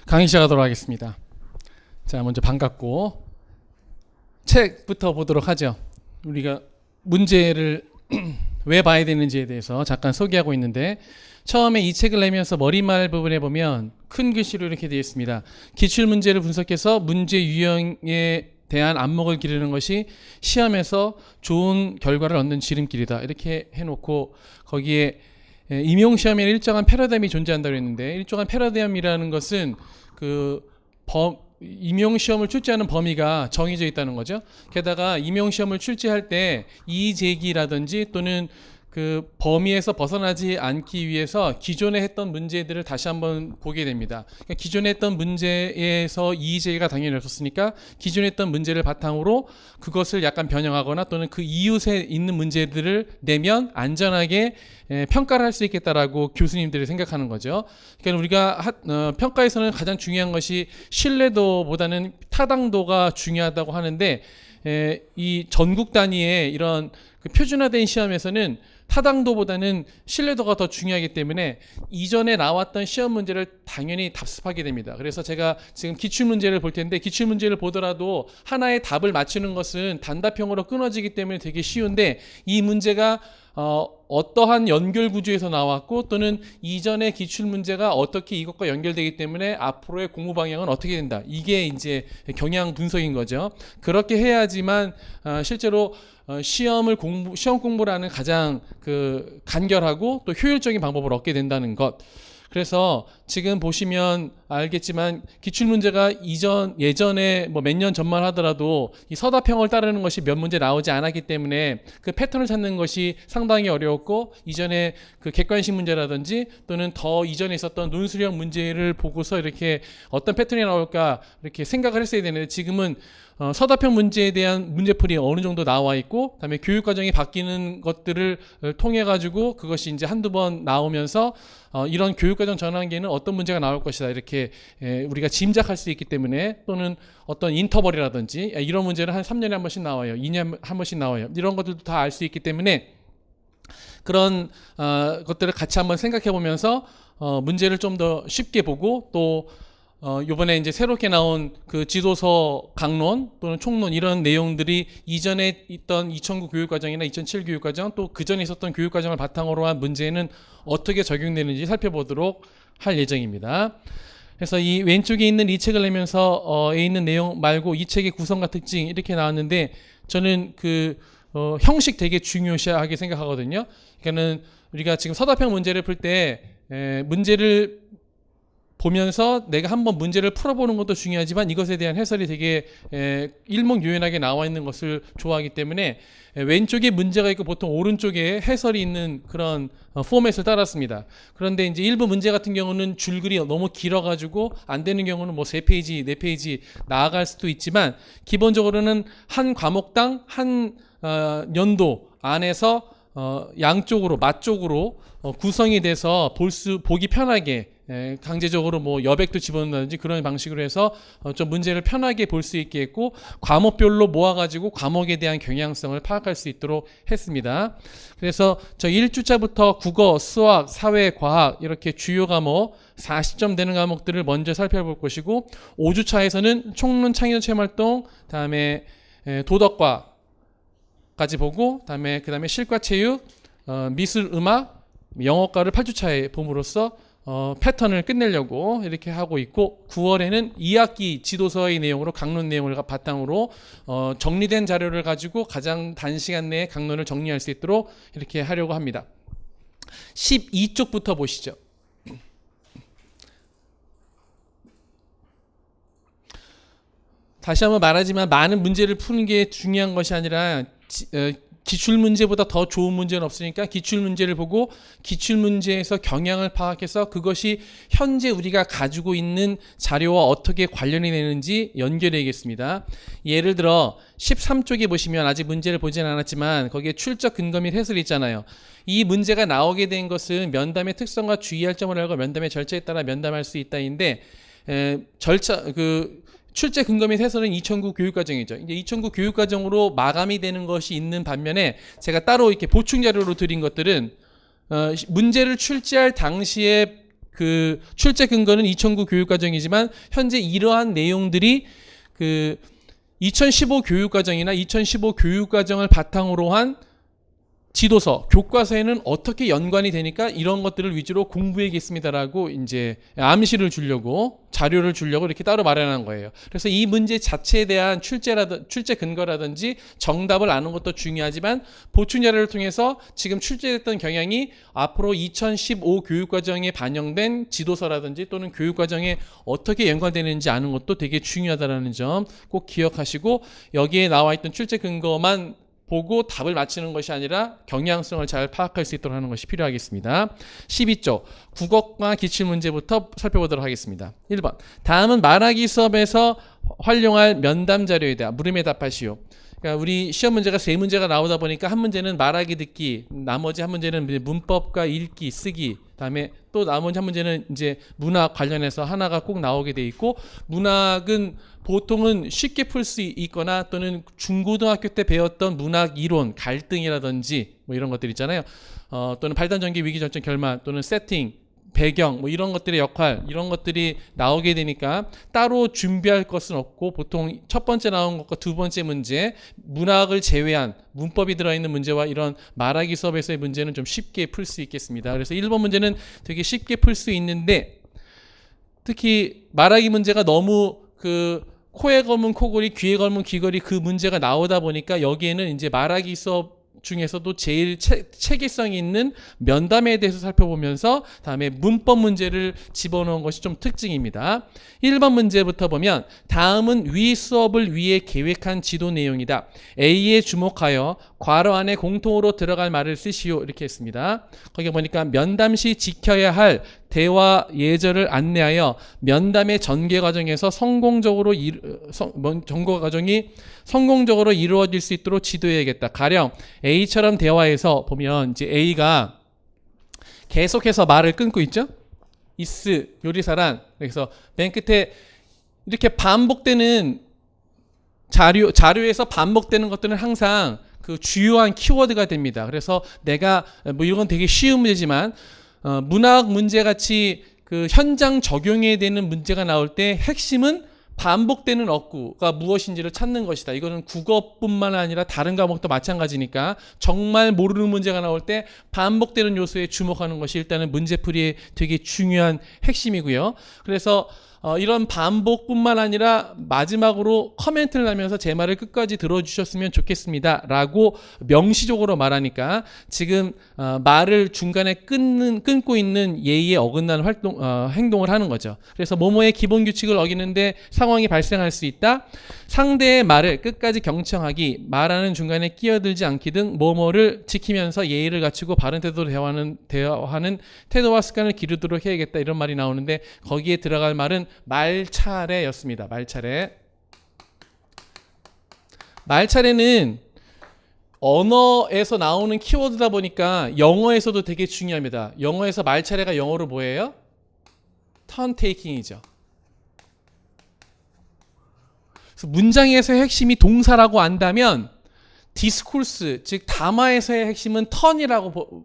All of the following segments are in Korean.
강의 시작하도록 하겠습니다. 자, 먼저 반갑고 책부터 보도록 하죠. 우리가 문제를 왜 봐야 되는지에 대해서 잠깐 소개하고 있는데, 처음에 이 책을 내면서 머리말 부분에 보면 큰 글씨로 이렇게 되어 있습니다. 기출문제를 분석해서 문제 유형에 대한 안목을 기르는 것이 시험에서 좋은 결과를 얻는 지름길이다, 이렇게 해놓고 거기에 임용시험에는 일정한 패러다임이 존재한다고 했는데, 일정한 패러다임이라는 것은 임용시험을 출제하는 범위가 정해져 있다는 거죠. 게다가 임용시험을 출제할 때 이의제기라든지 또는 그 범위에서 벗어나지 않기 위해서 기존에 했던 문제들을 다시 한번 보게 됩니다. 그러니까 기존에 했던 문제에서 이의제기가 당연히 없었으니까 기존에 했던 문제를 바탕으로 그것을 약간 변형하거나 또는 그 이웃에 있는 문제들을 내면 안전하게 평가를 할 수 있겠다라고 교수님들이 생각하는 거죠. 그러니까 우리가 평가에서는 가장 중요한 것이 신뢰도보다는 타당도가 중요하다고 하는데, 이 전국 단위의 이런 표준화된 시험에서는 타당도보다는 신뢰도가 더 중요하기 때문에 이전에 나왔던 시험 문제를 당연히 답습하게 됩니다. 그래서 제가 지금 기출문제를 볼 텐데, 기출문제를 보더라도 하나의 답을 맞추는 것은 단답형으로 끊어지기 때문에 되게 쉬운데, 이 문제가 어떠한 연결 구조에서 나왔고 또는 이전의 기출문제가 어떻게 이것과 연결되기 때문에 앞으로의 공부 방향은 어떻게 된다, 이게 이제 경향 분석인 거죠. 그렇게 해야지만 실제로 시험 공부를 하는 가장 간결하고 또 효율적인 방법을 얻게 된다는 것. 그래서 지금 보시면 알겠지만 기출문제가 예전에 뭐 몇 년 전만 하더라도 이 서답형을 따르는 것이 몇 문제 나오지 않았기 때문에 그 패턴을 찾는 것이 상당히 어려웠고, 이전에 그 객관식 문제라든지 또는 더 이전에 있었던 논술형 문제를 보고서 이렇게 어떤 패턴이 나올까 이렇게 생각을 했어야 되는데, 지금은 서답형 문제에 대한 문제풀이 어느 정도 나와 있고, 그다음에 교육과정이 바뀌는 것들을 통해 가지고 그것이 이제 한두 번 나오면서 이런 교육과정 전환기에는 어떤 문제가 나올 것이다, 이렇게 우리가 짐작할 수 있기 때문에, 또는 어떤 인터벌이라든지 이런 문제는 한 3년에 한 번씩 나와요, 2년에 한 번씩 나와요, 이런 것들도 다 알 수 있기 때문에 그런 것들을 같이 한번 생각해 보면서 문제를 좀 더 쉽게 보고, 또 요번에 이제 새롭게 나온 그 지도서 강론 또는 총론, 이런 내용들이 이전에 있던 2009 교육과정이나 2007 교육과정, 또 그전에 있었던 교육과정을 바탕으로 한 문제는 어떻게 적용되는지 살펴보도록 할 예정입니다. 그래서 이 왼쪽에 있는 이 책을 내면서 에 있는 내용 말고 이 책의 구성과 특징 이렇게 나왔는데, 저는 형식 되게 중요시하게 생각하거든요. 그러니까는 우리가 지금 서답형 문제를 풀 때 문제를 보면서 내가 한번 문제를 풀어보는 것도 중요하지만 이것에 대한 해설이 되게 일목요연하게 나와 있는 것을 좋아하기 때문에 왼쪽에 문제가 있고 보통 오른쪽에 해설이 있는 그런 포맷을 따랐습니다. 그런데 이제 일부 문제 같은 경우는 줄글이 너무 길어가지고 안 되는 경우는 뭐 3페이지, 4페이지 나아갈 수도 있지만, 기본적으로는 한 과목당 한 연도 안에서 양쪽으로 맞쪽으로 구성이 돼서 보기 편하게 강제적으로 뭐 여백도 집어넣는다든지 그런 방식으로 해서 좀 문제를 편하게 볼 수 있게 했고, 과목별로 모아가지고 과목에 대한 경향성을 파악할 수 있도록 했습니다. 그래서 저 1주차부터 국어, 수학, 사회, 과학 이렇게 주요 과목 40점 되는 과목들을 먼저 살펴볼 것이고, 5주차에서는 총론, 창의적 체험활동, 다음에 도덕과까지 보고, 다음에 실과 체육, 미술, 음악, 영어과를 8주차에 봄으로써 패턴을 끝내려고 이렇게 하고 있고, 9월에는 2학기 지도서의 내용으로 강론 내용을 바탕으로 정리된 자료를 가지고 가장 단시간 내에 강론을 정리할 수 있도록 이렇게 하려고 합니다. 12쪽부터 보시죠. 다시 한번 말하지만 많은 문제를 푸는 게 중요한 것이 아니라 기출문제보다 더 좋은 문제는 없으니까 기출문제를 보고 기출문제에서 경향을 파악해서 그것이 현재 우리가 가지고 있는 자료와 어떻게 관련이 되는지 연결해야겠습니다. 예를 들어 13쪽에 보시면, 아직 문제를 보진 않았지만 거기에 출적 근거 및 해설이 있잖아요. 이 문제가 나오게 된 것은 면담의 특성과 주의할 점을 알고 면담의 절차에 따라 면담할 수 있다인데, 출제 근거 및 해설은 2009 교육과정이죠. 이제 2009 교육과정으로 마감이 되는 것이 있는 반면에, 제가 따로 이렇게 보충 자료로 드린 것들은 문제를 출제할 당시에 그 출제 근거는 2009 교육과정이지만 현재 이러한 내용들이 그 2015 교육과정이나 2015 교육과정을 바탕으로 한 지도서, 교과서에는 어떻게 연관이 되니까 이런 것들을 위주로 공부해야겠습니다라고 이제 암시를 주려고 자료를 주려고 이렇게 따로 마련한 거예요. 그래서 이 문제 자체에 대한 출제 근거라든지 정답을 아는 것도 중요하지만 보충 자료를 통해서 지금 출제됐던 경향이 앞으로 2015 교육과정에 반영된 지도서라든지 또는 교육과정에 어떻게 연관되는지 아는 것도 되게 중요하다는 점 꼭 기억하시고 여기에 나와 있던 출제 근거만 보고 답을 맞히는 것이 아니라 경향성을 잘 파악할 수 있도록 하는 것이 필요하겠습니다. 12조 국어과 기출문제부터 살펴보도록 하겠습니다. 1번 다음은 말하기 수업에서 활용할 면담 자료에 대한 물음에 답하시오. 그러니까 우리 시험 문제가 세 문제가 나오다 보니까 한 문제는 말하기 듣기, 나머지 한 문제는 문법과 읽기 쓰기, 그다음에 또 나머지 한 문제는 이제 문학 관련해서 하나가 꼭 나오게 돼 있고 문학은 보통은 쉽게 풀 수 있거나 또는 중고등학교 때 배웠던 문학 이론, 갈등이라든지 뭐 이런 것들 있잖아요. 또는 발단전개 위기절정 결말 또는 세팅, 배경 뭐 이런 것들의 역할 이런 것들이 나오게 되니까 따로 준비할 것은 없고 보통 첫 번째 나온 것과 두 번째 문제 문학을 제외한 문법이 들어있는 문제와 이런 말하기 수업에서의 문제는 좀 쉽게 풀 수 있겠습니다. 그래서 1번 문제는 되게 쉽게 풀 수 있는데 특히 말하기 문제가 너무 그 코에 걸문 코골이, 귀에 걸문 귀걸이 그 문제가 나오다 보니까 여기에는 이제 말하기 수업 중에서도 제일 체계성이 있는 면담에 대해서 살펴보면서 다음에 문법 문제를 집어넣은 것이 좀 특징입니다. 1번 문제부터 보면 다음은 위 수업을 위해 계획한 지도 내용이다. A에 주목하여 괄호 안에 공통으로 들어갈 말을 쓰시오 이렇게 했습니다. 거기 보니까 면담 시 지켜야 할 대화 예절을 안내하여 면담의 전개 과정에서 전개 과정이 성공적으로 이루어질 수 있도록 지도해야겠다. 가령 A처럼 대화에서 보면 이제 A가 계속해서 말을 끊고 있죠. is 요리사란 그래서 맨 끝에 이렇게 반복되는 자료에서 반복되는 것들은 항상 그 주요한 키워드가 됩니다. 그래서 내가 뭐 이런 건 되게 쉬운 문제지만 문학 문제 같이 그 현장 적용해야 되는 문제가 나올 때 핵심은 반복되는 어구가 무엇인지를 찾는 것이다. 이거는 국어뿐만 아니라 다른 과목도 마찬가지니까 정말 모르는 문제가 나올 때 반복되는 요소에 주목하는 것이 일단은 문제풀이의 되게 중요한 핵심이고요. 그래서 이런 반복뿐만 아니라 마지막으로 커멘트를 하면서 제 말을 끝까지 들어주셨으면 좋겠습니다 라고 명시적으로 말하니까 지금 말을 중간에 끊고 있는 예의에 어긋나는 행동을 하는 거죠. 그래서 뭐뭐의 기본 규칙을 어기는데 상황이 발생할 수 있다. 상대의 말을 끝까지 경청하기, 말하는 중간에 끼어들지 않기 등 뭐뭐를 지키면서 예의를 갖추고 바른 태도로 대화하는 태도와 습관을 기르도록 해야겠다 이런 말이 나오는데 거기에 들어갈 말은 말차례였습니다. 말차례는 언어에서 나오는 키워드다 보니까 영어에서도 되게 중요합니다. 영어에서 말차례가 영어로 뭐예요? 턴 테이킹이죠. 그래서 문장에서의 핵심이 동사라고 안다면 디스코스 즉 담화에서의 핵심은 턴이라고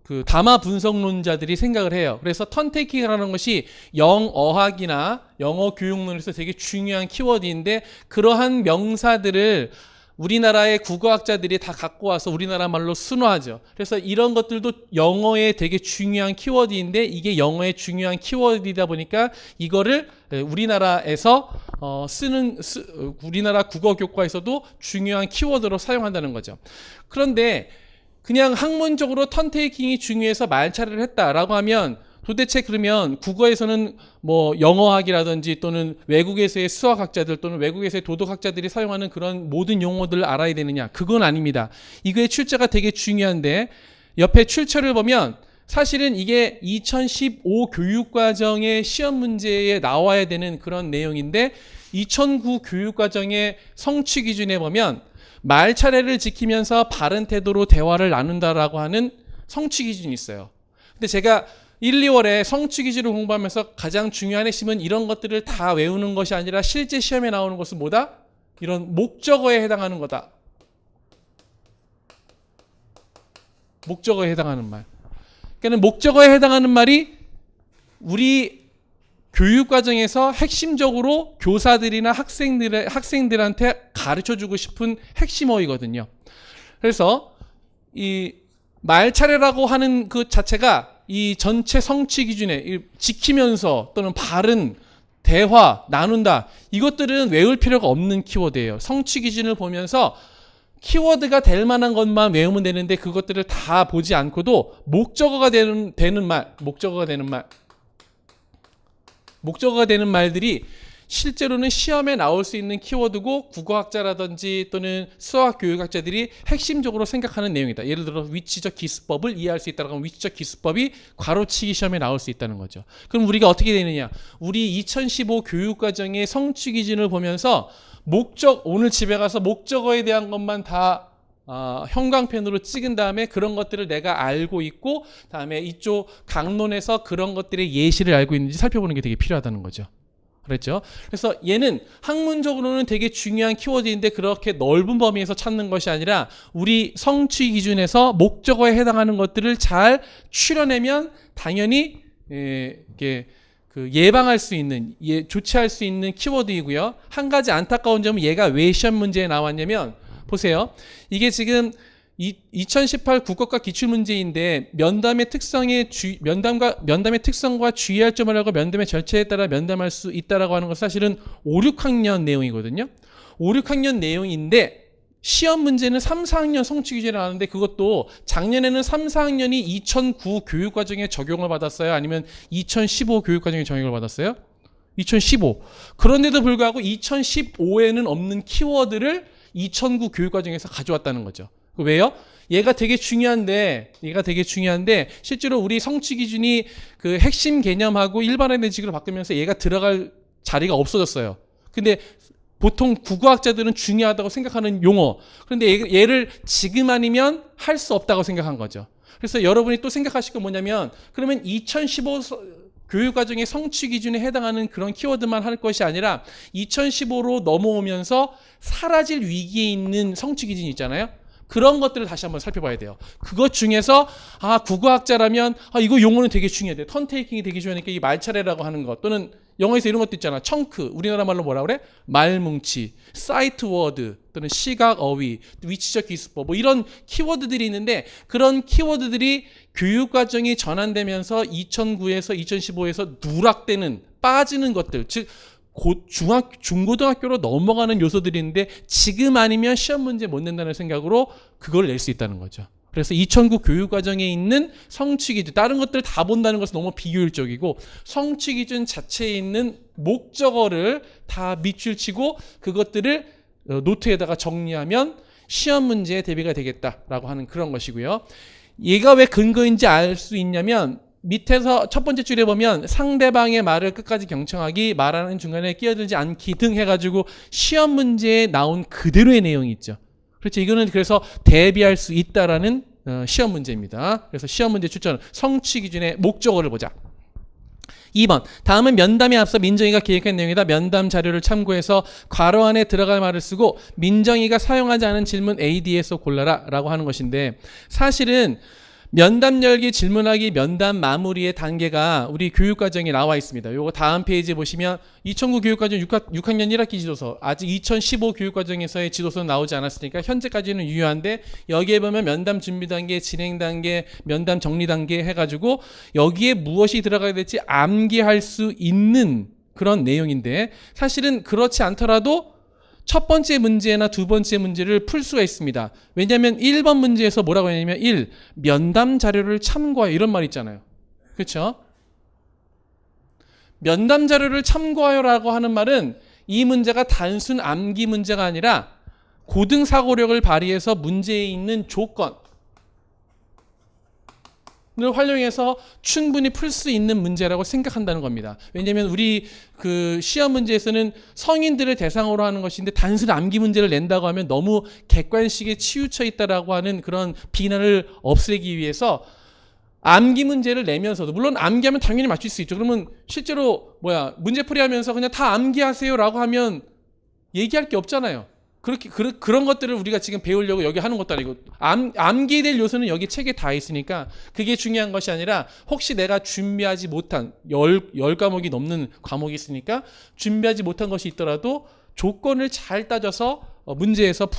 그 담화 분석론자들이 생각을 해요. 그래서 턴 테이킹이라는 것이 영어학이나 영어 교육론에서 되게 중요한 키워드인데 그러한 명사들을 우리나라의 국어학자들이 다 갖고 와서 우리나라 말로 순화하죠. 그래서 이런 것들도 영어의 되게 중요한 키워드인데 이게 영어의 중요한 키워드이다 보니까 이거를 우리나라에서 우리나라 국어 교과에서도 중요한 키워드로 사용한다는 거죠. 그런데 그냥 학문적으로 턴테이킹이 중요해서 말차례를 했다라고 하면 도대체 그러면 국어에서는 뭐 영어학이라든지 또는 외국에서의 수학학자들 또는 외국에서의 도덕학자들이 사용하는 그런 모든 용어들을 알아야 되느냐? 그건 아닙니다. 이거의 출처가 되게 중요한데 옆에 출처를 보면 사실은 이게 2015 교육과정의 시험 문제에 나와야 되는 그런 내용인데 2009 교육과정의 성취 기준에 보면 말차례를 지키면서 바른 태도로 대화를 나눈다라고 하는 성취 기준이 있어요. 근데 제가 1, 2월에 성취 기준을 공부하면서 가장 중요한 핵심은 이런 것들을 다 외우는 것이 아니라 실제 시험에 나오는 것은 뭐다? 이런 목적어에 해당하는 거다. 목적어에 해당하는 말. 그러니까 목적어에 해당하는 말이 우리 교육 과정에서 핵심적으로 교사들이나 학생들한테 가르쳐주고 싶은 핵심어이거든요. 그래서 이 말차례라고 하는 그 자체가 이 전체 성취 기준에 지키면서 또는 바른 대화, 나눈다, 이것들은 외울 필요가 없는 키워드예요. 성취 기준을 보면서 키워드가 될 만한 것만 외우면 되는데 그것들을 다 보지 않고도 목적어가 되는 말들이 실제로는 시험에 나올 수 있는 키워드고 국어학자라든지 또는 수학교육학자들이 핵심적으로 생각하는 내용이다. 예를 들어 위치적 기수법을 이해할 수 있다고 하면 위치적 기수법이 괄호치기 시험에 나올 수 있다는 거죠. 그럼 우리가 어떻게 되느냐? 우리 2015 교육과정의 성취 기준을 보면서 오늘 집에 가서 목적어에 대한 것만 다 형광펜으로 찍은 다음에 그런 것들을 내가 알고 있고 다음에 이쪽 강론에서 그런 것들의 예시를 알고 있는지 살펴보는 게 되게 필요하다는 거죠. 그랬죠? 그래서 얘는 학문적으로는 되게 중요한 키워드인데 그렇게 넓은 범위에서 찾는 것이 아니라 우리 성취 기준에서 목적어에 해당하는 것들을 잘 추려내면 당연히 이게 예방할 수 있는, 조치할 수 있는 키워드이고요. 한 가지 안타까운 점은 얘가 왜 시험 문제에 나왔냐면 보세요. 이게 지금 2018 국어과 기출문제인데 면담의 특성과 주의할 점을 하고 면담의 절차에 따라 면담할 수 있다라고 하는 것은 사실은 5, 6학년 내용이거든요. 5, 6학년 내용인데 시험 문제는 3, 4학년 성취 기준이 나왔는데 그것도 작년에는 3, 4학년이 2009 교육과정에 적용을 받았어요? 아니면 2015 교육과정에 적용을 받았어요? 2015. 그런데도 불구하고 2015에는 없는 키워드를 2009 교육과정에서 가져왔다는 거죠. 왜요? 얘가 되게 중요한데 실제로 우리 성취 기준이 그 핵심 개념하고 일반화된 식으로 바뀌면서 얘가 들어갈 자리가 없어졌어요. 근데 보통 국어학자들은 중요하다고 생각하는 용어. 그런데 얘를 지금 아니면 할 수 없다고 생각한 거죠. 그래서 여러분이 또 생각하실 건 뭐냐면 그러면 2015 교육과정의 성취 기준에 해당하는 그런 키워드만 할 것이 아니라 2015로 넘어오면서 사라질 위기에 있는 성취 기준이 있잖아요. 그런 것들을 다시 한번 살펴봐야 돼요. 그것 중에서 국어학자라면 이거 용어는 되게 중요해. 턴테이킹이 되게 중요하니까 이 말차례라고 하는 것 또는 영어에서 이런 것도 있잖아. 청크, 우리나라 말로 뭐라 그래? 말뭉치, 사이트 워드 또는 시각 어휘, 위치적 기수법 뭐 이런 키워드들이 있는데 그런 키워드들이 교육과정이 전환되면서 2009에서 2015에서 누락되는 빠지는 것들 즉 중고등학교로 넘어가는 요소들이 있는데 지금 아니면 시험 문제 못 낸다는 생각으로 그걸 낼 수 있다는 거죠. 그래서 2009 교육과정에 있는 성취기준 다른 것들 다 본다는 것은 너무 비효율적이고 성취기준 자체에 있는 목적어를 다 밑줄 치고 그것들을 노트에다가 정리하면 시험 문제에 대비가 되겠다라고 하는 그런 것이고요. 얘가 왜 근거인지 알 수 있냐면 밑에서 첫 번째 줄에 보면 상대방의 말을 끝까지 경청하기, 말하는 중간에 끼어들지 않기 등 해가지고 시험 문제에 나온 그대로의 내용이 있죠. 그렇죠. 이거는 그래서 대비할 수 있다라는 시험 문제입니다. 그래서 시험 문제 추천 성취 기준의 목적어를 보자. 2번 다음은 면담에 앞서 민정이가 기획한 내용이다. 면담 자료를 참고해서 괄호 안에 들어갈 말을 쓰고 민정이가 사용하지 않은 질문 AD에서 골라라 라고 하는 것인데 사실은 면담 열기, 질문하기, 면담 마무리의 단계가 우리 교육과정에 나와 있습니다. 요거 다음 페이지에 보시면 2009 교육과정 6학년 1학기 지도서 아직 2015 교육과정에서의 지도서는 나오지 않았으니까 현재까지는 유효한데 여기에 보면 면담 준비 단계, 진행 단계, 면담 정리 단계 해가지고 여기에 무엇이 들어가야 될지 암기할 수 있는 그런 내용인데 사실은 그렇지 않더라도 첫 번째 문제나 두 번째 문제를 풀 수가 있습니다. 왜냐하면 1번 문제에서 뭐라고 했냐면 1. 면담 자료를 참고하여 이런 말 있잖아요. 그렇죠? 면담 자료를 참고하여라고 하는 말은 이 문제가 단순 암기 문제가 아니라 고등 사고력을 발휘해서 문제에 있는 조건 을 활용해서 충분히 풀 수 있는 문제라고 생각한다는 겁니다. 왜냐하면 우리 그 시험 문제에서는 성인들을 대상으로 하는 것인데 단순 암기 문제를 낸다고 하면 너무 객관식에 치우쳐 있다라고 하는 그런 비난을 없애기 위해서 암기 문제를 내면서도 물론 암기하면 당연히 맞출 수 있죠. 그러면 실제로 문제풀이 하면서 그냥 다 암기하세요라고 하면 얘기할 게 없잖아요. 그런 것들을 우리가 지금 배우려고 여기 하는 것도 아니고 암기될 요소는 여기 책에 다 있으니까 그게 중요한 것이 아니라 혹시 내가 준비하지 못한 열 과목이 넘는 과목이 있으니까 준비하지 못한 것이 있더라도 조건을 잘 따져서 문제에서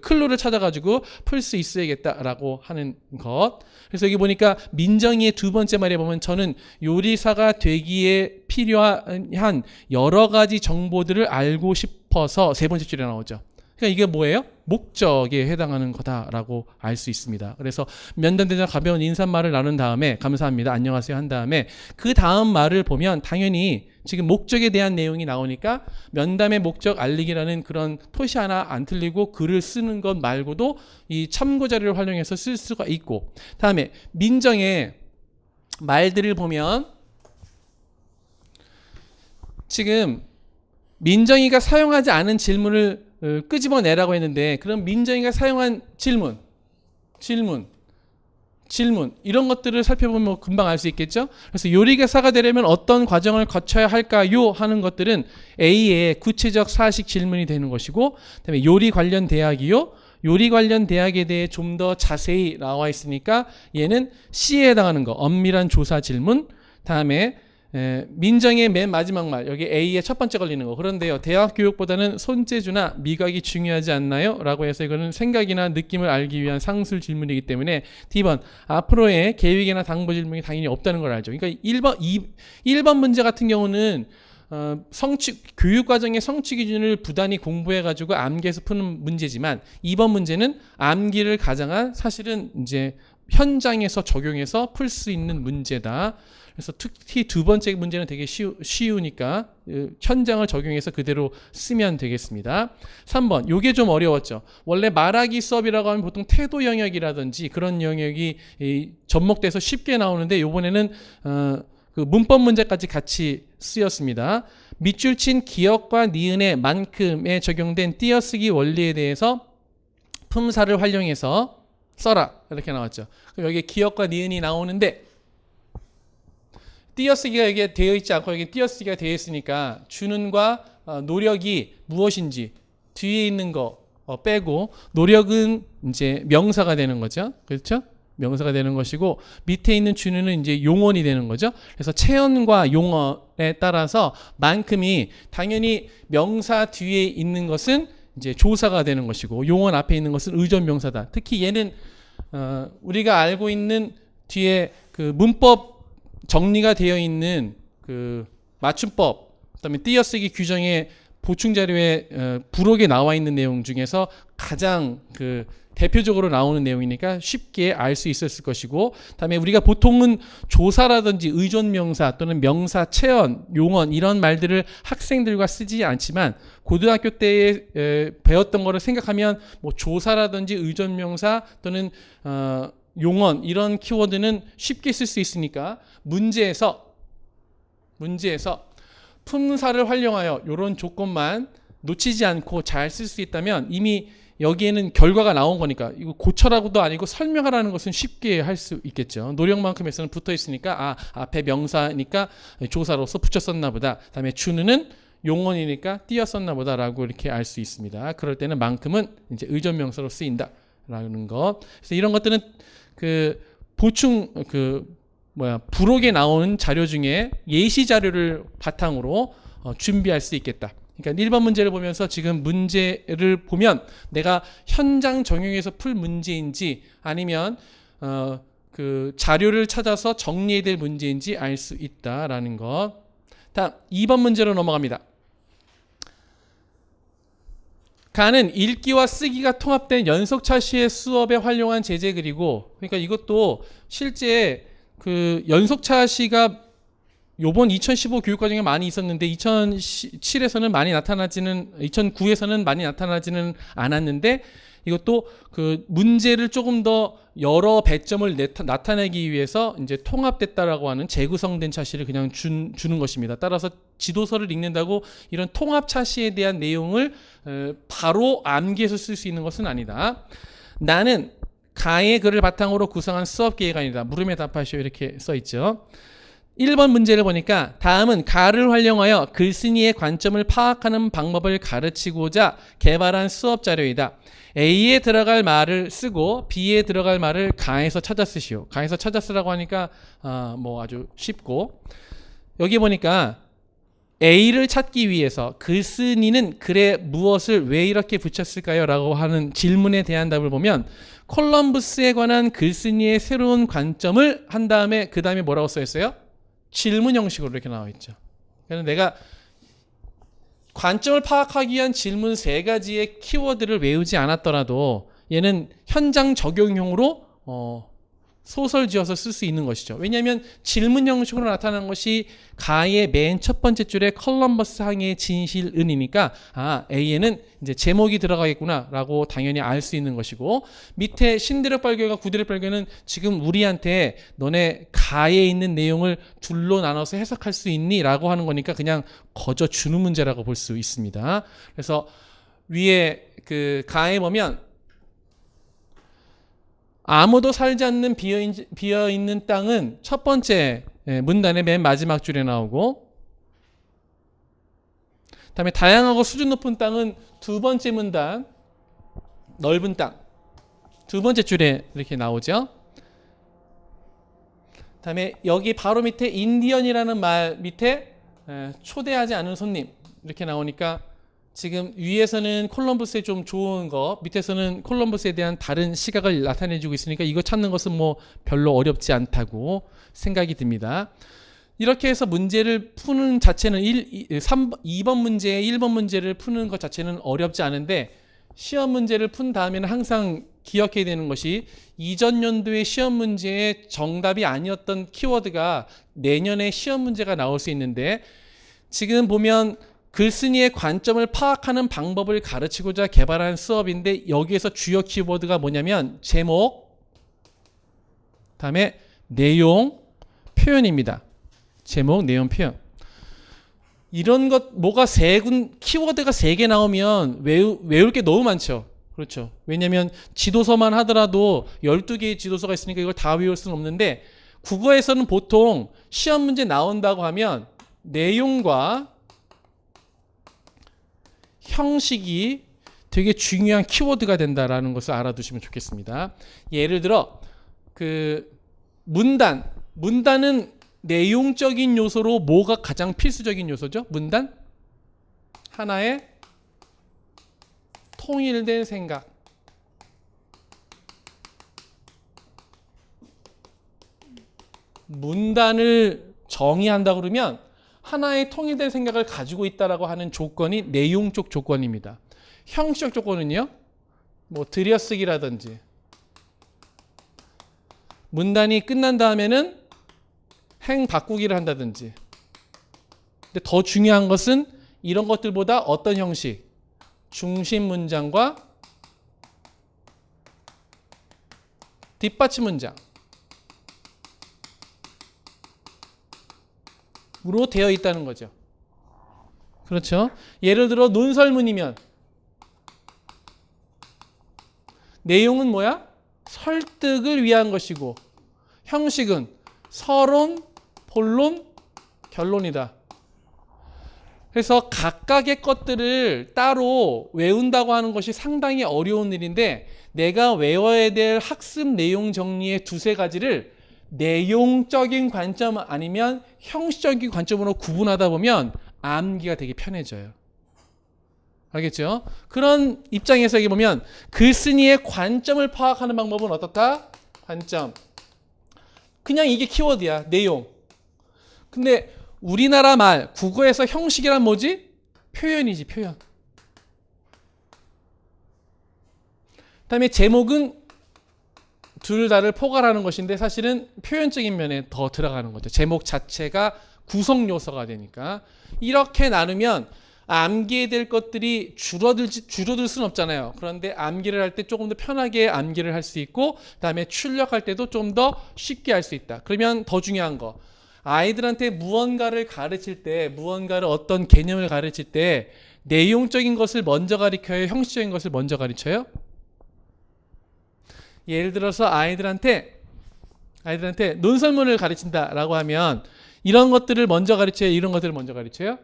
클루를 찾아가지고 풀 수 있어야겠다라고 하는 것. 그래서 여기 보니까 민정이의 두 번째 말에 보면 저는 요리사가 되기에 필요한 여러 가지 정보들을 알고 싶어서 세 번째 줄에 나오죠. 그러니까 이게 뭐예요? 목적에 해당하는 거다라고 알 수 있습니다. 그래서 면담대장 가벼운 인사말을 나눈 다음에 감사합니다, 안녕하세요 한 다음에 그 다음 말을 보면 당연히 지금 목적에 대한 내용이 나오니까 면담의 목적 알리기라는 그런 토시 하나 안 틀리고 글을 쓰는 것 말고도 이 참고 자료를 활용해서 쓸 수가 있고, 다음에 민정의 말들을 보면 지금 민정이가 사용하지 않은 질문을 끄집어내라고 했는데, 그럼 민정이가 사용한 질문 이런 것들을 살펴보면 뭐 금방 알 수 있겠죠. 그래서 요리사가 되려면 어떤 과정을 거쳐야 할까요 하는 것들은 A의 구체적 사식 질문이 되는 것이고, 그다음에 요리 관련 대학이요, 요리 관련 대학에 대해 좀 더 자세히 나와 있으니까 얘는 C에 해당하는 거, 엄밀한 조사 질문. 다음에 민정의 맨 마지막 말, 여기 A의 첫 번째 걸리는 거. 그런데요, 대학 교육보다는 손재주나 미각이 중요하지 않나요? 라고 해서 이거는 생각이나 느낌을 알기 위한 상술 질문이기 때문에 D번, 앞으로의 계획이나 당부 질문이 당연히 없다는 걸 알죠. 그러니까 1번 문제 같은 경우는 교육 과정의 성취 기준을 부단히 공부해가지고 암기해서 푸는 문제지만, 2번 문제는 암기를 가장한 사실은 이제 현장에서 적용해서 풀 수 있는 문제다. 그래서 특히 두 번째 문제는 되게 쉬우니까 현장을 적용해서 그대로 쓰면 되겠습니다. 3번, 요게 좀 어려웠죠. 원래 말하기 수업이라고 하면 보통 태도 영역이라든지 그런 영역이 접목돼서 쉽게 나오는데, 요번에는 그 문법 문제까지 같이 쓰였습니다. 밑줄 친 기역과 니은의 만큼에 적용된 띄어쓰기 원리에 대해서 품사를 활용해서 써라, 이렇게 나왔죠. 그럼 여기 기역과 니은이 나오는데 띄어쓰기가 여기에 되어 있지 않고 여기 띄어쓰기가 되어 있으니까 주는과 노력이 무엇인지 뒤에 있는 거 빼고, 노력은 이제 명사가 되는 거죠. 그렇죠? 명사가 되는 것이고, 밑에 있는 주는은 이제 용언이 되는 거죠. 그래서 체언과 용언에 따라서 만큼이 당연히 명사 뒤에 있는 것은 이제 조사가 되는 것이고, 용언 앞에 있는 것은 의존 명사다. 특히 얘는 우리가 알고 있는 뒤에 그 문법 정리가 되어 있는 그 맞춤법, 그다음에 띄어쓰기 규정의 보충 자료에 부록에 나와 있는 내용 중에서 가장 그 대표적으로 나오는 내용이니까 쉽게 알 수 있었을 것이고, 그다음에 우리가 보통은 조사라든지 의존 명사 또는 명사, 체언, 용언 이런 말들을 학생들과 쓰지 않지만 고등학교 때에 배웠던 거를 생각하면 뭐 조사라든지 의존 명사 또는 용언 이런 키워드는 쉽게 쓸 수 있으니까 문제에서 품사를 활용하여 이런 조건만 놓치지 않고 잘 쓸 수 있다면 이미 여기에는 결과가 나온 거니까 이거 고쳐라고도 아니고 설명하라는 것은 쉽게 할 수 있겠죠. 노력만큼에서는 붙어 있으니까 앞에 명사니까 조사로서 붙였었나 보다. 그다음에 주는 용언이니까 띄었었나 보다라고 이렇게 알 수 있습니다. 그럴 때는 만큼은 이제 의존 명사로 쓰인다라는 것. 그래서 이런 것들은 그 보충 부록에 나오는 자료 중에 예시 자료를 바탕으로 준비할 수 있겠다. 그러니까 1번 문제를 보면서 지금 문제를 보면 내가 현장 적용해서 풀 문제인지 아니면 그 자료를 찾아서 정리해야 될 문제인지 알 수 있다라는 것. 다음 2번 문제로 넘어갑니다. 가는 읽기와 쓰기가 통합된 연속차시의 수업에 활용한 제재 글이고, 그러니까 이것도 실제 그 연속차시가 요번 2015 교육과정에 많이 있었는데 2007에서는 많이 나타나지는 2009에서는 많이 나타나지는 않았는데, 이것도 그 문제를 조금 더 여러 배점을 나타내기 위해서 이제 통합됐다라고 하는 재구성된 차시를 그냥 주는 것입니다. 따라서 지도서를 읽는다고 이런 통합 차시에 대한 내용을 바로 암기해서 쓸 수 있는 것은 아니다. 나는 가의 글을 바탕으로 구성한 수업 계획안이다. 물음에 답하시오 이렇게 써 있죠. 1번 문제를 보니까 다음은 가를 활용하여 글쓴이의 관점을 파악하는 방법을 가르치고자 개발한 수업 자료이다. A에 들어갈 말을 쓰고 B에 들어갈 말을 가에서 찾아 쓰시오. 가에서 찾아 쓰라고 하니까 뭐 아주 쉽고, 여기 보니까 A를 찾기 위해서 글쓴이는 글에 무엇을 왜 이렇게 붙였을까요? 라고 하는 질문에 대한 답을 보면 콜럼부스에 관한 글쓴이의 새로운 관점을 한 다음에 그 다음에 뭐라고 써 있어요? 질문 형식으로 이렇게 나와 있죠. 그래서 내가 관점을 파악하기 위한 질문 3가지의 키워드를 외우지 않았더라도 얘는 현장 적용형으로 소설 지어서 쓸 수 있는 것이죠. 왜냐하면 질문 형식으로 나타난 것이 가의 맨 첫 번째 줄에 컬럼버스 항해의 진실은이니까 A에는 이제 제목이 들어가겠구나라고 당연히 알 수 있는 것이고, 밑에 신드력 발견과 구드력 발견은 지금 우리한테 너네 가에 있는 내용을 둘로 나눠서 해석할 수 있니? 라고 하는 거니까 그냥 거저 주는 문제라고 볼 수 있습니다. 그래서 위에 그 가에 보면 아무도 살지 않는 비어있는 땅은 첫 번째 문단의 맨 마지막 줄에 나오고, 다음에 다양하고 수준 높은 땅은 두 번째 문단 넓은 땅 두 번째 줄에 이렇게 나오죠. 다음에 여기 바로 밑에 인디언이라는 말 밑에 초대하지 않은 손님 이렇게 나오니까 지금 위에서는 콜럼버스에 좀 좋은 거, 밑에서는 콜럼버스에 대한 다른 시각을 나타내주고 있으니까 이거 찾는 것은 뭐 별로 어렵지 않다고 생각이 듭니다. 이렇게 해서 문제를 푸는 자체는 2번 문제, 1번 문제를 푸는 것 자체는 어렵지 않은데, 시험 문제를 푼 다음에는 항상 기억해야 되는 것이 이전 연도의 시험 문제의 정답이 아니었던 키워드가 내년에 시험 문제가 나올 수 있는데, 지금 보면 글쓴이의 관점을 파악하는 방법을 가르치고자 개발한 수업인데 여기에서 주요 키워드가 뭐냐면 제목, 다음에 내용, 표현입니다. 제목, 내용, 표현. 이런 것 뭐가 키워드가 3개 나오면 외울 게 너무 많죠. 그렇죠. 왜냐하면 지도서만 하더라도 12개의 지도서가 있으니까 이걸 다 외울 수는 없는데, 국어에서는 보통 시험 문제 나온다고 하면 내용과 형식이 되게 중요한 키워드가 된다라는 것을 알아두시면 좋겠습니다. 예를 들어 그 문단은 내용적인 요소로 뭐가 가장 필수적인 요소죠? 문단? 하나의 통일된 생각. 문단을 정의한다 그러면 하나의 통일된 생각을 가지고 있다라고 하는 조건이 내용적 조건입니다. 형식적 조건은요, 뭐 들여쓰기라든지 문단이 끝난 다음에는 행 바꾸기를 한다든지. 근데 더 중요한 것은 이런 것들보다 어떤 형식, 중심 문장과 뒷받침 문장 으로 되어 있다는 거죠. 그렇죠? 예를 들어 논설문이면 내용은 뭐야? 설득을 위한 것이고, 형식은 서론, 본론, 결론이다. 그래서 각각의 것들을 따로 외운다고 하는 것이 상당히 어려운 일인데, 내가 외워야 될 학습 내용 정리의 2-3가지를 내용적인 관점 아니면 형식적인 관점으로 구분하다 보면 암기가 되게 편해져요. 알겠죠? 그런 입장에서 여기 보면 글쓴이의 관점을 파악하는 방법은 어떻다? 관점. 그냥 이게 키워드야. 내용. 근데 우리나라 말, 국어에서 형식이란 뭐지? 표현이지, 표현. 그다음에 제목은 둘 다를 포괄하는 것인데 사실은 표현적인 면에 더 들어가는 거죠. 제목 자체가 구성 요소가 되니까. 이렇게 나누면 암기해야 될 것들이 줄어들 수는 없잖아요. 그런데 암기를 할 때 조금 더 편하게 암기를 할 수 있고, 그다음에 출력할 때도 좀 더 쉽게 할 수 있다. 그러면 더 중요한 거, 아이들한테 무언가를 가르칠 때, 무언가를 어떤 개념을 가르칠 때 내용적인 것을 먼저 가르쳐요? 형식적인 것을 먼저 가르쳐요? 예를 들어서 아이들한테 논설문을 가르친다라고 하면 이런 것들을 먼저 가르쳐요? 이런 것들을 먼저 가르쳐요?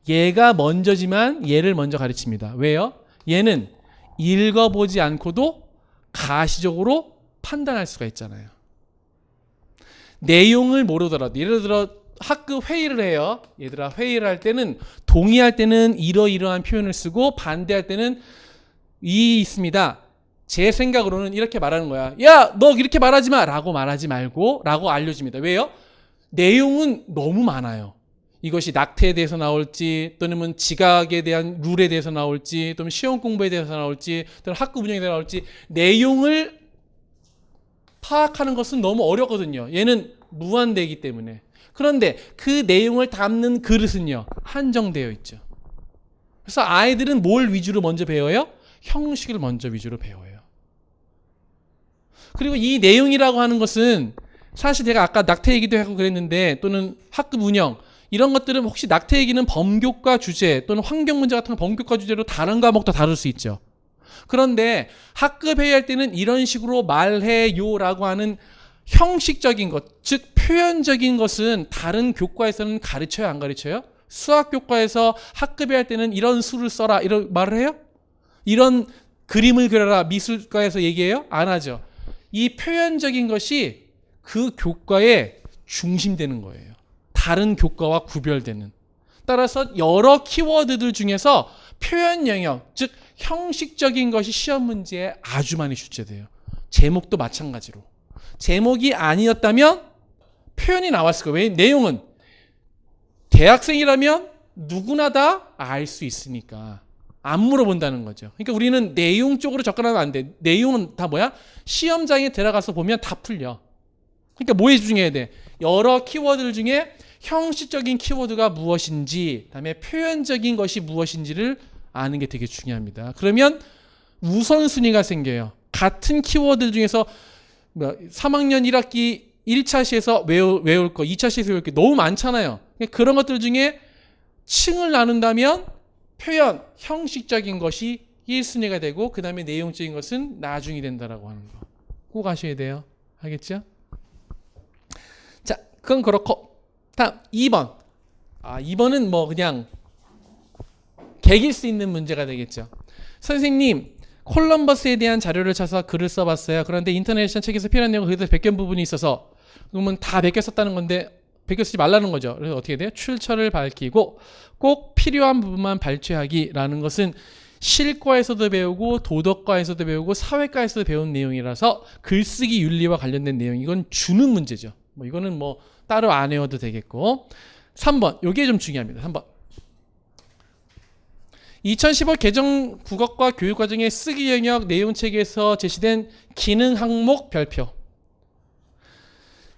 얘가 먼저지만 얘를 먼저 가르칩니다. 왜요? 얘는 읽어보지 않고도 가시적으로 판단할 수가 있잖아요. 내용을 모르더라도 예를 들어 학급 회의를 해요. 얘들아 회의를 할 때는 동의할 때는 이러이러한 표현을 쓰고 반대할 때는 이 있습니다. 제 생각으로는 이렇게 말하는 거야. 야, 너 이렇게 말하지 마 라고 말하지 말고 라고 알려줍니다. 왜요? 내용은 너무 많아요. 이것이 낙태에 대해서 나올지 또는 지각에 대한 룰에 대해서 나올지 또는 시험 공부에 대해서 나올지 또는 학급 운영에 대해서 나올지 내용을 파악하는 것은 너무 어렵거든요. 얘는 무한대이기 때문에. 그런데 그 내용을 담는 그릇은요 한정되어 있죠. 그래서 아이들은 뭘 위주로 먼저 배워요? 형식을 먼저 위주로 배워요. 그리고 이 내용이라고 하는 것은 사실 제가 아까 낙태 얘기도 하고 그랬는데 또는 학급 운영 이런 것들은 혹시 낙태 얘기는 범교과 주제 또는 환경 문제 같은 거 범교과 주제로 다른 과목도 다룰 수 있죠. 그런데 학급 회의할 때는 이런 식으로 말해요라고 하는 형식적인 것, 즉 표현적인 것은 다른 교과에서는 가르쳐요, 안 가르쳐요? 수학 교과에서 학급 회의할 때는 이런 수를 써라 이런 말을 해요? 이런 그림을 그려라 미술과에서 얘기해요? 안 하죠. 이 표현적인 것이 그 교과의 중심되는 거예요. 다른 교과와 구별되는. 따라서 여러 키워드들 중에서 표현 영역, 즉 형식적인 것이 시험 문제에 아주 많이 출제돼요. 제목도 마찬가지로. 제목이 아니었다면 표현이 나왔을 거예요. 왜? 내용은 대학생이라면 누구나 다 알 수 있으니까 안 물어본다는 거죠. 그러니까 우리는 내용 쪽으로 접근하면 안 돼. 내용은 다 뭐야? 시험장에 들어가서 보면 다 풀려. 그러니까 뭐에 집중해야 돼? 여러 키워드들 중에 형식적인 키워드가 무엇인지, 그다음에 표현적인 것이 무엇인지를 아는 게 되게 중요합니다. 그러면 우선순위가 생겨요. 같은 키워드 중에서 3학년 1학기 1차 시에서 외울 거, 2차 시에서 외울 게 너무 많잖아요. 그런 것들 중에 층을 나눈다면 표현, 형식적인 것이 1순위가 되고 그 다음에 내용적인 것은 나중이 된다라고 하는 거. 꼭 아셔야 돼요. 알겠죠? 자, 그건 그렇고 다음 2번. 2번은 뭐 그냥 개길 수 있는 문제가 되겠죠. 선생님, 콜럼버스에 대한 자료를 찾아서 글을 써봤어요. 그런데 인터넷 책에서 필요한 내용은 그래도 베껴 부분이 있어서 그러면 다 베껴 썼다는 건데 베껴 쓰지 말라는 거죠. 그래서 어떻게 돼요? 출처를 밝히고 꼭 필요한 부분만 발췌하기라는 것은 실과에서도 배우고 도덕과에서도 배우고 사회과에서도 배운 내용이라서 글쓰기 윤리와 관련된 내용. 이건 주는 문제죠. 뭐 이거는 뭐 따로 안 외워도 되겠고. 3번. 이게 좀 중요합니다. 3번. 2015 개정 국어과 교육과정의 쓰기 영역 내용체계에서 제시된 기능 항목 별표.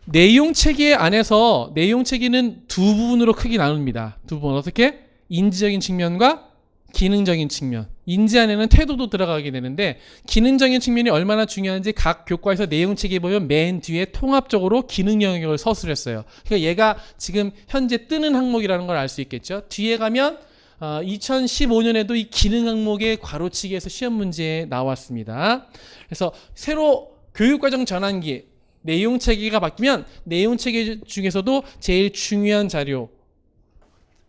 내용체계 안에서 내용체계는 두 부분으로 크게 나눕니다. 두 부분. 어떻게? 인지적인 측면과 기능적인 측면. 인지 안에는 태도도 들어가게 되는데 기능적인 측면이 얼마나 중요한지 각 교과에서 내용체계 보면 맨 뒤에 통합적으로 기능 영역을 서술했어요. 그러니까 얘가 지금 현재 뜨는 항목이라는 걸 알 수 있겠죠. 뒤에 가면 2015년에도 이 기능 항목의 괄호치기에서 시험 문제에 나왔습니다. 그래서 새로 교육과정 전환기 내용체계가 바뀌면 내용체계 중에서도 제일 중요한 자료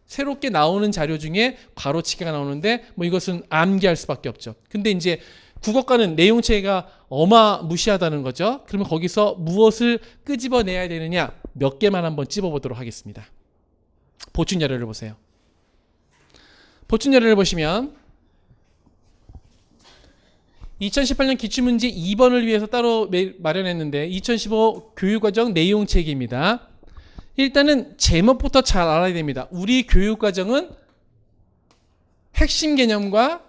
새롭게 나오는 자료 중에 괄호치기가 나오는데 뭐 이것은 암기할 수밖에 없죠. 근데 이제 국어과는 내용체계가 어마무시하다는 거죠. 그러면 거기서 무엇을 끄집어내야 되느냐 몇 개만 한번 찝어보도록 하겠습니다. 보충 자료를 보세요. 보충 자료를 보시면 2018년 기출문제 2번을 위해서 따로 마련했는데 2015 교육과정 내용체계입니다. 일단은 제목부터 잘 알아야 됩니다. 우리 교육과정은 핵심 개념과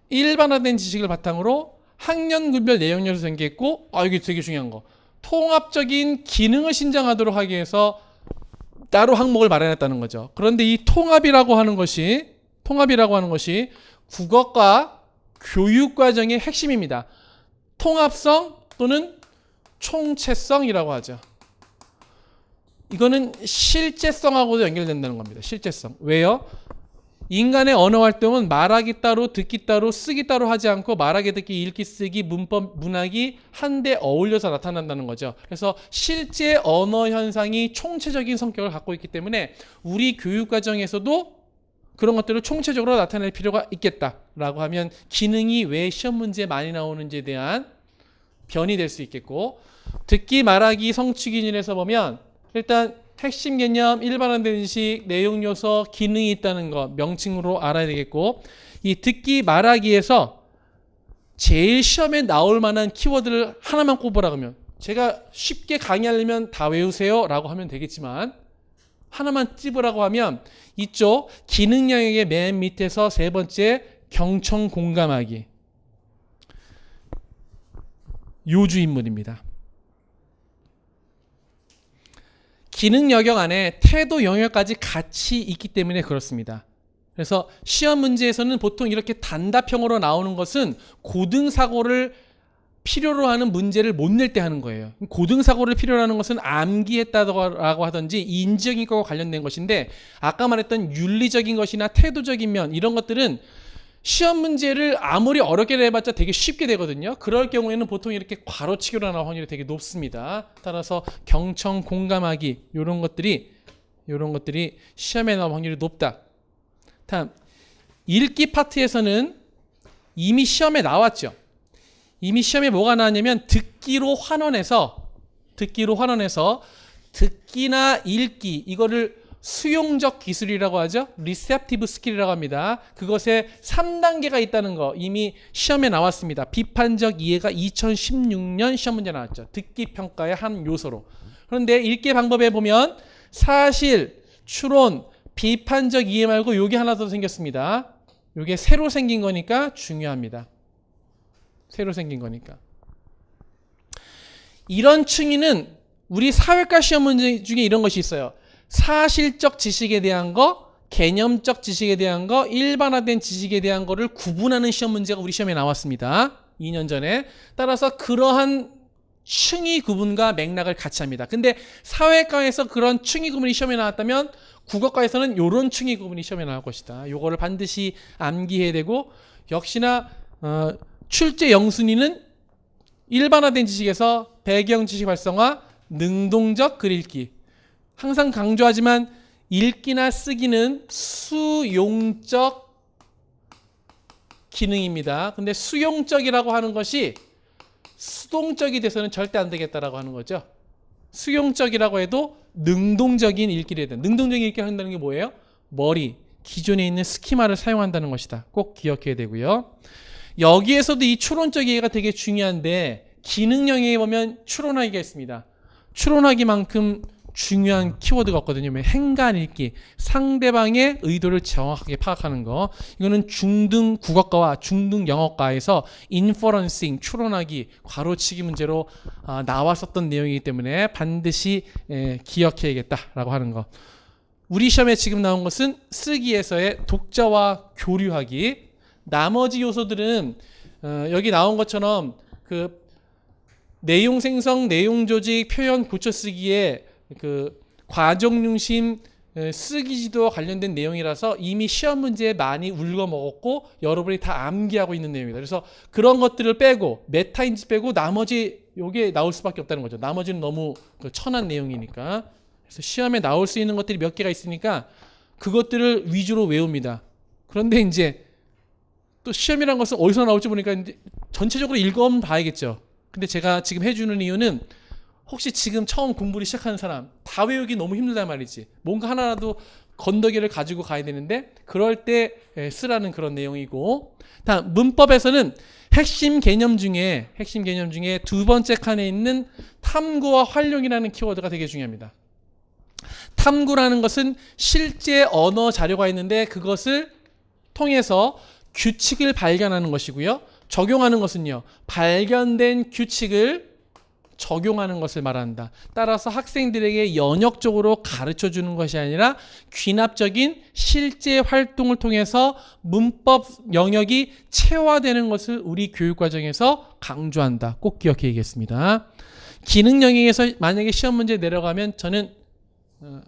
일반화된 지식을 바탕으로 학년군별 내용력을 전개했고 이게 되게 중요한 거 통합적인 기능을 신장하도록 하기 위해서 따로 항목을 마련했다는 거죠. 그런데 이 통합이라고 하는 것이 국어과 교육과정의 핵심입니다. 통합성 또는 총체성이라고 하죠. 이거는 실제성하고도 연결된다는 겁니다. 실제성. 왜요? 인간의 언어 활동은 말하기 따로 듣기 따로 쓰기 따로 하지 않고 말하기 듣기 읽기 쓰기 문법 문학이 한데 어울려서 나타난다는 거죠. 그래서 실제 언어 현상이 총체적인 성격을 갖고 있기 때문에 우리 교육 과정에서도 그런 것들을 총체적으로 나타낼 필요가 있겠다라고 하면 기능이 왜 시험 문제에 많이 나오는지에 대한 변이 될 수 있겠고, 듣기 말하기 성취 기준에서 보면 일단 핵심 개념, 일반화된 인식, 내용 요소, 기능이 있다는 거 명칭으로 알아야 되겠고, 이 듣기 말하기에서 제일 시험에 나올 만한 키워드를 하나만 꼽으라 그러면, 제가 쉽게 강의하려면 다 외우세요 라고 하면 되겠지만 하나만 찝으라고 하면 이쪽 기능 영역의 맨 밑에서 세 번째 경청 공감하기, 요주 인물입니다. 기능 영역 안에 태도 영역까지 같이 있기 때문에 그렇습니다. 그래서 시험 문제에서는 보통 이렇게 단답형으로 나오는 것은 고등사고를 필요로 하는 문제를 못 낼 때 하는 거예요. 고등사고를 필요로 하는 것은 암기했다고 하든지 인지적인 것과 관련된 것인데, 아까 말했던 윤리적인 것이나 태도적인 면 이런 것들은 시험 문제를 아무리 어렵게 내봤자 되게 쉽게 되거든요. 그럴 경우에는 보통 이렇게 괄호치기로 나올 확률이 되게 높습니다. 따라서 경청, 공감하기 이런 것들이 시험에 나올 확률이 높다. 다음 읽기 파트에서는 이미 시험에 나왔죠. 이미 시험에 뭐가 나왔냐면 듣기로 환원해서 듣기나 읽기 이거를 수용적 기술이라고 하죠. 리셉티브 스킬이라고 합니다. 그것에 3단계가 있다는 거 이미 시험에 나왔습니다. 비판적 이해가 2016년 시험 문제 나왔죠. 듣기 평가의 한 요소로. 그런데 읽기 방법에 보면 사실, 추론, 비판적 이해 말고 요게 하나 더 생겼습니다. 요게 새로 생긴 거니까 중요합니다. 새로 생긴 거니까. 이런 층위는 우리 사회과 시험 문제 중에 이런 것이 있어요. 사실적 지식에 대한 거, 개념적 지식에 대한 거, 일반화된 지식에 대한 거를 구분하는 시험 문제가 우리 시험에 나왔습니다. 2년 전에. 따라서 그러한 층위 구분과 맥락을 같이 합니다. 근데 사회과에서 그런 층위 구분이 시험에 나왔다면 국어과에서는 이런 층위 구분이 시험에 나올 것이다. 요거를 반드시 암기해야 되고, 역시나 출제 영순위는 일반화된 지식에서 배경 지식 활성화, 능동적 글 읽기. 항상 강조하지만 읽기나 쓰기는 수용적 기능입니다. 근데 수용적이라고 하는 것이 수동적이 돼서는 절대 안 되겠다라고 하는 거죠. 수용적이라고 해도 능동적인 읽기를 해야 된다. 능동적인 읽기를 한다는 게 뭐예요? 머리, 기존에 있는 스키마를 사용한다는 것이다. 꼭 기억해야 되고요. 여기에서도 이 추론적 이해가 되게 중요한데, 기능 영역에 보면 추론하기가 있습니다. 추론하기만큼 중요한 키워드가 없거든요. 행간 읽기, 상대방의 의도를 정확하게 파악하는 거. 이거는 중등 국어과와 중등 영어과에서 인퍼런싱, 추론하기, 괄호치기 문제로 나왔었던 내용이기 때문에 반드시 기억해야겠다라고 하는 거. 우리 시험에 지금 나온 것은 쓰기에서의 독자와 교류하기. 나머지 요소들은 여기 나온 것처럼 그 내용 생성, 내용 조직, 표현 고쳐쓰기에 그 과정 중심 쓰기 지도와 관련된 내용이라서 이미 시험 문제에 많이 울거 먹었고 여러분이 다 암기하고 있는 내용이다. 그래서 그런 것들을 빼고, 메타인지 빼고 나머지 요게 나올 수밖에 없다는 거죠. 나머지는 너무 천한 내용이니까. 그래서 시험에 나올 수 있는 것들이 몇 개가 있으니까 그것들을 위주로 외웁니다. 그런데 이제 또 시험이란 것은 어디서 나올지 보니까 이제 전체적으로 읽어보면 봐야겠죠. 근데 제가 지금 해주는 이유는 혹시 지금 처음 공부를 시작하는 사람 다 외우기 너무 힘들단 말이지. 뭔가 하나라도 건더기를 가지고 가야 되는데 그럴 때 쓰라는 그런 내용이고, 다음 문법에서는 핵심 개념 중에 두 번째 칸에 있는 탐구와 활용이라는 키워드가 되게 중요합니다. 탐구라는 것은 실제 언어 자료가 있는데 그것을 통해서 규칙을 발견하는 것이고요. 적용하는 것은요, 발견된 규칙을 적용하는 것을 말한다. 따라서 학생들에게 연역적으로 가르쳐 주는 것이 아니라 귀납적인 실제 활동을 통해서 문법 영역이 체화되는 것을 우리 교육 과정에서 강조한다. 꼭 기억해야겠습니다. 기능 영역에서 만약에 시험 문제 내려가면 저는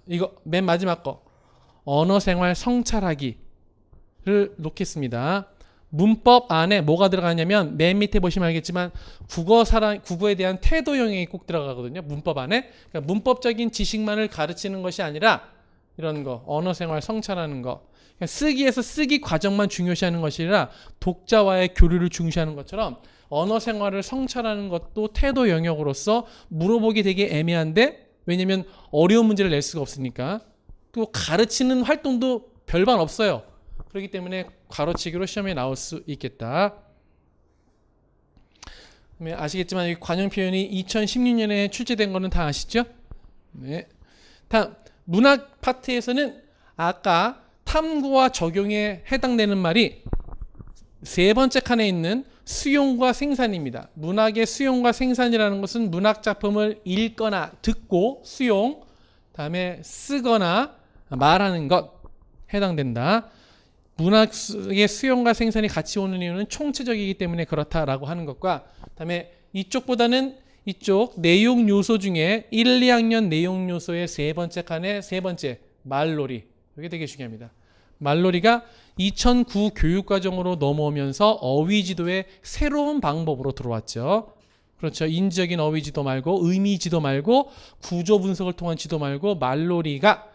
이거 맨 마지막 거, 언어 생활 성찰하기, 놓겠습니다. 문법 안에 뭐가 들어가냐면 맨 밑에 보시면 알겠지만 국어에 대한 태도 영역이 꼭 들어가거든요. 문법 안에. 그러니까 문법적인 지식만을 가르치는 것이 아니라 이런 거, 언어 생활 성찰하는 거. 그러니까 쓰기에서 쓰기 과정만 중요시하는 것이 아니라 독자와의 교류를 중시하는 것처럼 언어 생활을 성찰하는 것도 태도 영역으로서 물어보기 되게 애매한데, 왜냐면 어려운 문제를 낼 수가 없으니까. 또 가르치는 활동도 별반 없어요. 그렇기 때문에 가로치기로 시험에 나올 수 있겠다. 아시겠지만 이 관용 표현이 2016년에 출제된 거는 다 아시죠? 네. 다음 문학 파트에서는 아까 탐구와 적용에 해당되는 말이 세 번째 칸에 있는 수용과 생산입니다. 문학의 수용과 생산이라는 것은 문학 작품을 읽거나 듣고 수용, 다음에 쓰거나 말하는 것 해당된다. 문학의 수용과 생산이 같이 오는 이유는 총체적이기 때문에 그렇다라고 하는 것과, 그다음에 이쪽보다는 이쪽 내용 요소 중에 1, 2학년 내용 요소의 세 번째 칸의 세 번째 말놀이, 이게 되게 중요합니다. 말놀이가 2009 교육과정으로 넘어오면서 어휘지도의 새로운 방법으로 들어왔죠. 그렇죠. 인지적인 어휘지도 말고 의미지도 말고 구조 분석을 통한 지도 말고 말놀이가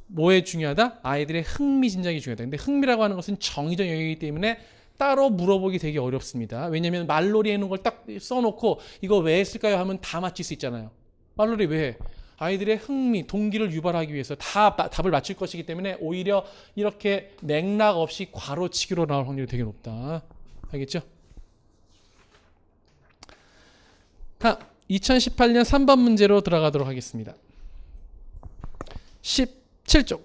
뭐에 중요하다? 아이들의 흥미진작이 중요하다. 근데 흥미라고 하는 것은 정의적 영역이기 때문에 따로 물어보기 되게 어렵습니다. 왜냐하면 말놀이 해놓은 걸 딱 써놓고 이거 왜 했을까요? 하면 다 맞힐 수 있잖아요. 말놀이 왜 해? 아이들의 흥미, 동기를 유발하기 위해서 다 답을 맞출 것이기 때문에 오히려 이렇게 맥락 없이 괄호치기로 나올 확률이 되게 높다. 알겠죠? 다음 2018년 3번 문제로 들어가도록 하겠습니다. 17쪽.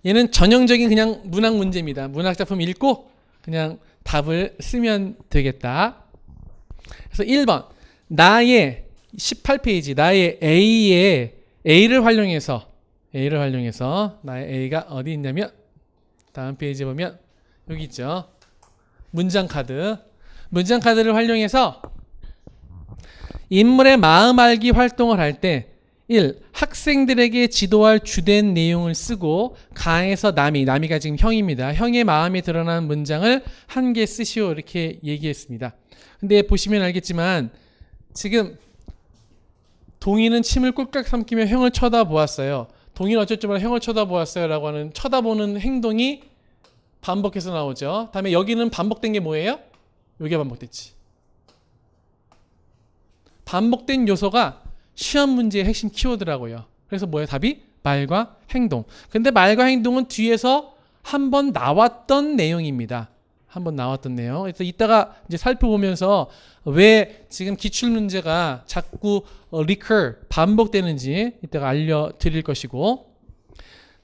얘는 전형적인 그냥 문학 문제입니다. 문학 작품 읽고 그냥 답을 쓰면 되겠다. 그래서 1번 나의 18페이지 나의 A를 활용해서 나의 A가 어디 있냐면 다음 페이지 보면 여기 있죠. 문장 카드를 활용해서 인물의 마음 알기 활동을 할 때 1. 학생들에게 지도할 주된 내용을 쓰고 가에서 남이가 지금 형입니다. 형의 마음이 드러난 문장을 한 개 쓰시오 이렇게 얘기했습니다. 근데 보시면 알겠지만 지금 동희는 침을 꼴깍 삼키며 형을 쳐다보았어요. 동희는 어쩔 줄 몰라 형을 쳐다보았어요 라고 하는 쳐다보는 행동이 반복해서 나오죠. 다음에 여기는 반복된 게 뭐예요? 여기가 반복됐지. 반복된 요소가 시험 문제의 핵심 키워드라고요. 그래서 뭐예요? 답이 말과 행동. 근데 말과 행동은 뒤에서 한번 나왔던 내용입니다. 한번 나왔던 내용. 그래서 이따가 이제 살펴보면서 왜 지금 기출 문제가 자꾸 반복되는지 이따가 알려드릴 것이고,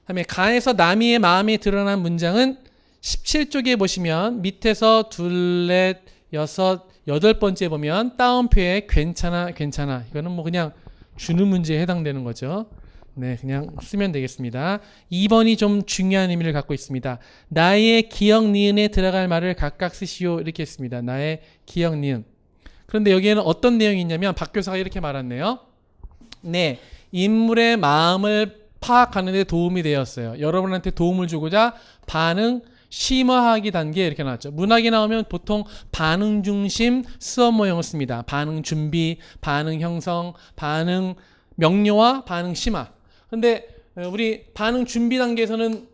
그다음에 가에서 남이의 마음이 드러난 문장은 17쪽에 보시면 밑에서 둘, 넷, 여섯, 여덟 번째 보면 따옴표에 괜찮아 이거는 뭐 그냥 주는 문제에 해당되는 거죠. 네, 그냥 쓰면 되겠습니다. 2번이 좀 중요한 의미를 갖고 있습니다. 나의 기억 니은에 들어갈 말을 각각 쓰시오 이렇게 했습니다. 나의 기억 니은. 그런데 여기에는 어떤 내용이 있냐면 박 교사가 이렇게 말했네요. 네, 인물의 마음을 파악하는 데 도움이 되었어요. 여러분한테 도움을 주고자 반응 심화하기 단계 이렇게 나왔죠. 문학이 나오면 보통 반응 중심 수업 모형을 씁니다. 반응 준비, 반응 형성, 반응 명료화, 반응 심화. 근데 우리 반응 준비 단계에서는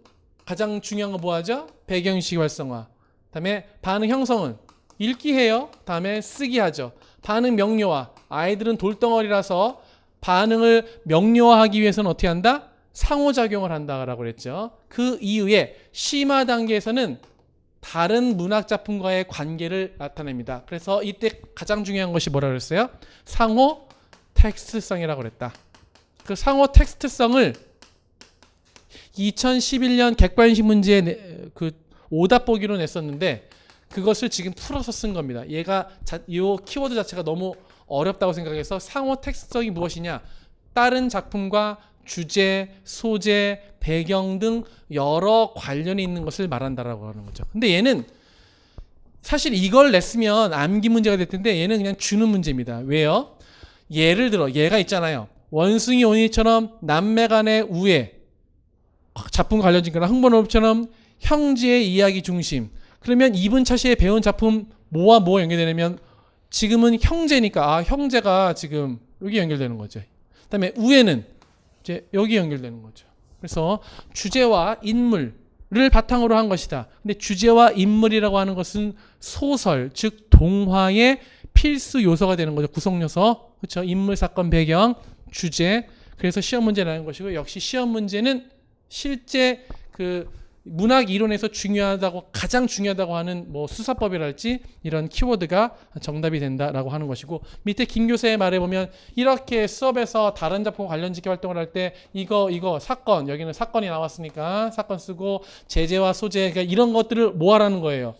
가장 중요한 거 뭐하죠? 배경식 활성화. 다음에 반응 형성은 읽기 해요. 다음에 쓰기 하죠. 반응 명료화. 아이들은 돌덩어리라서 반응을 명료화하기 위해서는 어떻게 한다? 상호작용을 한다라고 그랬죠. 그 이후에 심화 단계에서는 다른 문학 작품과의 관계를 나타냅니다. 그래서 이때 가장 중요한 것이 뭐라고 그랬어요? 상호 텍스트성이라고 그랬다. 그 상호 텍스트성을 2011년 객관식 문제에 그 오답 보기로 냈었는데 그것을 지금 풀어서 쓴 겁니다. 이 키워드 자체가 너무 어렵다고 생각해서 상호 텍스트성이 무엇이냐? 다른 작품과 주제, 소재, 배경 등 여러 관련이 있는 것을 말한다라고 하는 거죠. 근데 얘는 사실 이걸 냈으면 암기 문제가 될 텐데 얘는 그냥 주는 문제입니다. 왜요? 예를 들어 얘가 있잖아요. 원숭이 원이처럼 남매 간의 우애, 작품 관련진 거나 흥본어법처럼 형제의 이야기 중심. 그러면 이분 차시에 배운 작품 뭐와 뭐가 연결되냐면 지금은 형제니까 형제가 지금 여기 연결되는 거죠. 그다음에 우애는 이제 여기 연결되는 거죠. 그래서 주제와 인물을 바탕으로 한 것이다. 근데 주제와 인물이라고 하는 것은 소설, 즉 동화의 필수 요소가 되는 거죠. 구성 요소. 그렇죠? 인물, 사건, 배경, 주제. 그래서 시험 문제라는 것이고 역시 시험 문제는 실제 그 문학 이론에서 가장 중요하다고 하는 뭐 수사법이랄지 이런 키워드가 정답이 된다라고 하는 것이고 밑에 김 교수의 말에 보면 이렇게 수업에서 다른 작품 관련 직계 활동을 할 때 이거 사건 여기는 사건이 나왔으니까 사건 쓰고 제재와 소재 그러니까 이런 것들을 뭐 하라는 거예요.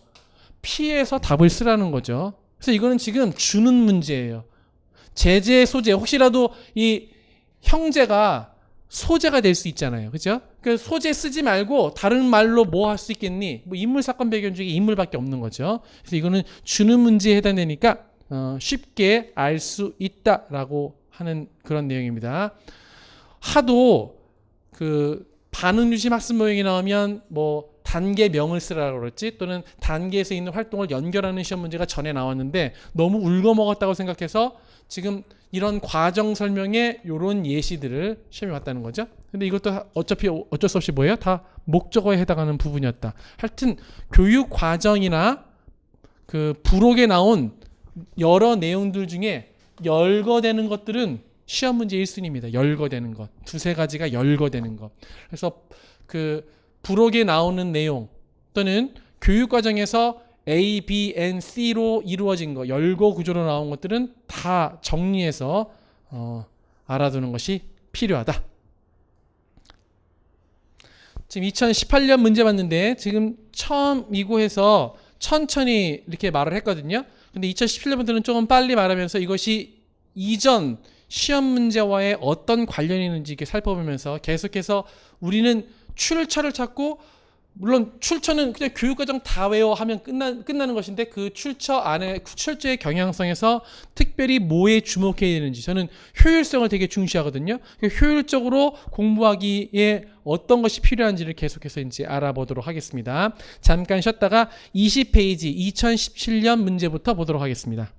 피해서 답을 쓰라는 거죠. 그래서 이거는 지금 주는 문제예요. 제재 소재 혹시라도 이 형제가 소재가 될 수 있잖아요. 그죠? 그 소재 쓰지 말고 다른 말로 뭐 할 수 있겠니? 뭐 인물 사건 배경 중에 인물밖에 없는 거죠. 그래서 이거는 주는 문제에 해당되니까 쉽게 알 수 있다라고 하는 그런 내용입니다. 하도 그 반응 유심 학습 모형이 나오면 뭐 단계명을 쓰라고 그랬지 또는 단계에서 있는 활동을 연결하는 시험 문제가 전에 나왔는데 너무 울거먹었다고 생각해서 지금 이런 과정 설명에 이런 예시들을 시험에 왔다는 거죠. 근데 이것도 어차피 어쩔 수 없이 뭐예요? 다 목적어에 해당하는 부분이었다. 하여튼 교육 과정이나 그 부록에 나온 여러 내용들 중에 열거되는 것들은 시험 문제 1순위입니다. 열거되는 것. 두세 가지가 열거되는 것. 그래서 그 부록에 나오는 내용 또는 교육 과정에서 A, B, N, C로 이루어진 거, 열거 구조로 나온 것들은 다 정리해서 알아두는 것이 필요하다. 지금 2018년 문제 봤는데 지금 처음이고 해서 천천히 이렇게 말을 했거든요. 근데 2017년부터는 조금 빨리 말하면서 이것이 이전 시험 문제와의 어떤 관련이 있는지 이렇게 살펴보면서 계속해서 우리는 출처를 찾고 물론 출처는 그냥 교육과정 다 외워 하면 끝나는 것인데 그 출처 안에 출처의 경향성에서 특별히 뭐에 주목해야 되는지 저는 효율성을 되게 중시하거든요. 효율적으로 공부하기에 어떤 것이 필요한지를 계속해서 이제 알아보도록 하겠습니다. 잠깐 쉬었다가 20페이지 2017년 문제부터 보도록 하겠습니다.